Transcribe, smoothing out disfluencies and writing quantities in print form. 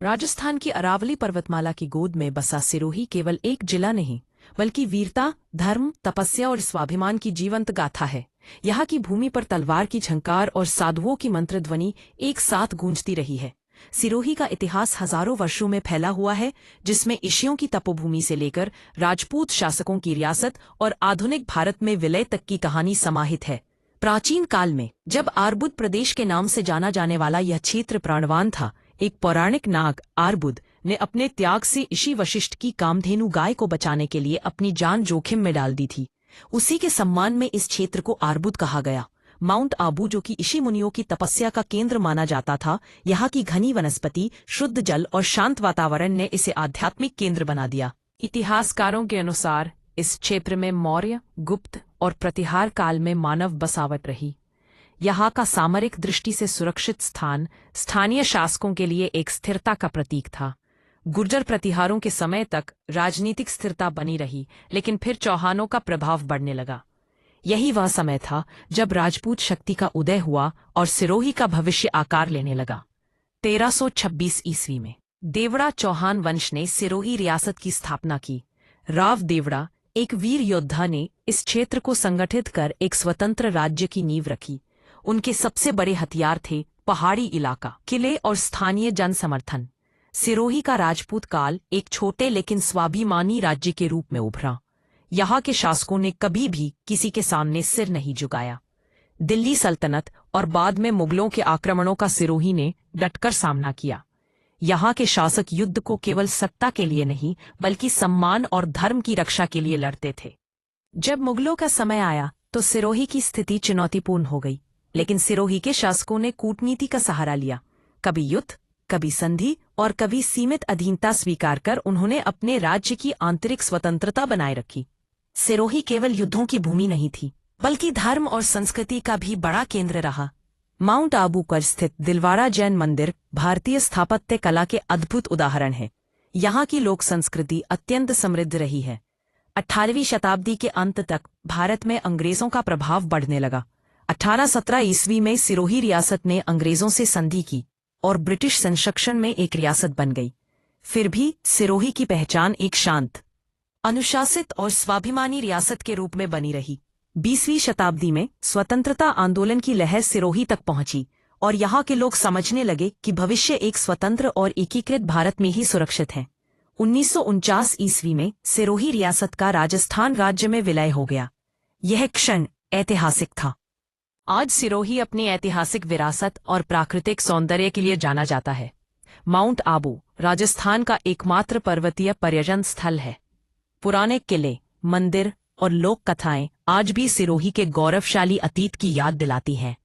राजस्थान की अरावली पर्वतमाला की गोद में बसा सिरोही केवल एक जिला नहीं, बल्कि वीरता, धर्म, तपस्या और स्वाभिमान की जीवंत गाथा है। यहाँ की भूमि पर तलवार की झंकार और साधुओं की मंत्रध्वनि एक साथ गूंजती रही है। सिरोही का इतिहास हजारों वर्षों में फैला हुआ है, जिसमें ऋषियों की तपोभूमि से लेकर राजपूत शासकों की रियासत और आधुनिक भारत में विलय तक की कहानी समाहित है। प्राचीन काल में जब आर्बुद प्रदेश के नाम से जाना जाने वाला यह क्षेत्र प्राणवान था, एक पौराणिक नाग आर्बुद ने अपने त्याग से ऋषि वशिष्ठ की कामधेनु गाय को बचाने के लिए अपनी जान जोखिम में डाल दी थी। उसी के सम्मान में इस क्षेत्र को आर्बुद कहा गया। माउंट आबू, जो कि ऋषि मुनियों की तपस्या का केंद्र माना जाता था, यहाँ की घनी वनस्पति, शुद्ध जल और शांत वातावरण ने इसे आध्यात्मिक केंद्र बना दिया। इतिहासकारों के अनुसार इस क्षेत्र में मौर्य, गुप्त और प्रतिहार काल में मानव बसावट रही। यहाँ का सामरिक दृष्टि से सुरक्षित स्थान स्थानीय शासकों के लिए एक स्थिरता का प्रतीक था। गुर्जर प्रतिहारों के समय तक राजनीतिक स्थिरता बनी रही, लेकिन फिर चौहानों का प्रभाव बढ़ने लगा। यही वह समय था जब राजपूत शक्ति का उदय हुआ और सिरोही का भविष्य आकार लेने लगा। 1326 ईस्वी में देवड़ा चौहान वंश ने सिरोही रियासत की स्थापना की। राव देवड़ा, एक वीर योद्धा, ने इस क्षेत्र को संगठित कर एक स्वतंत्र राज्य की नींव रखी। उनके सबसे बड़े हथियार थे पहाड़ी इलाका, किले और स्थानीय जन समर्थन। सिरोही का राजपूत काल एक छोटे लेकिन स्वाभिमानी राज्य के रूप में उभरा। यहाँ के शासकों ने कभी भी किसी के सामने सिर नहीं झुकाया। दिल्ली सल्तनत और बाद में मुगलों के आक्रमणों का सिरोही ने डटकर सामना किया। यहाँ के शासक युद्ध को केवल सत्ता के लिए नहीं, बल्कि सम्मान और धर्म की रक्षा के लिए लड़ते थे। जब मुगलों का समय आया तो सिरोही की स्थिति चुनौतीपूर्ण हो गई, लेकिन सिरोही के शासकों ने कूटनीति का सहारा लिया। कभी युद्ध, कभी संधि और कभी सीमित अधीनता स्वीकार कर उन्होंने अपने राज्य की आंतरिक स्वतंत्रता बनाए रखी। सिरोही केवल युद्धों की भूमि नहीं थी, बल्कि धर्म और संस्कृति का भी बड़ा केंद्र रहा। माउंट आबू पर स्थित दिलवाड़ा जैन मंदिर भारतीय स्थापत्य कला के अद्भुत उदाहरण है। यहाँ की लोक संस्कृति अत्यंत समृद्ध रही है। 18वीं शताब्दी के अंत तक भारत में अंग्रेजों का प्रभाव बढ़ने लगा। 1817 ईस्वी में सिरोही रियासत ने अंग्रेजों से संधि की और ब्रिटिश संरक्षण में एक रियासत बन गई। फिर भी सिरोही की पहचान एक शांत, अनुशासित और स्वाभिमानी रियासत के रूप में बनी रही। 20वीं शताब्दी में स्वतंत्रता आंदोलन की लहर सिरोही तक पहुंची और यहाँ के लोग समझने लगे कि भविष्य एक स्वतंत्र और एकीकृत भारत में ही सुरक्षित है। 1949 ईस्वी में सिरोही रियासत का राजस्थान राज्य में विलय हो गया। यह क्षण ऐतिहासिक था। आज सिरोही अपनी ऐतिहासिक विरासत और प्राकृतिक सौंदर्य के लिए जाना जाता है। माउंट आबू राजस्थान का एकमात्र पर्वतीय पर्यटन स्थल है। पुराने किले, मंदिर और लोक कथाएं आज भी सिरोही के गौरवशाली अतीत की याद दिलाती हैं।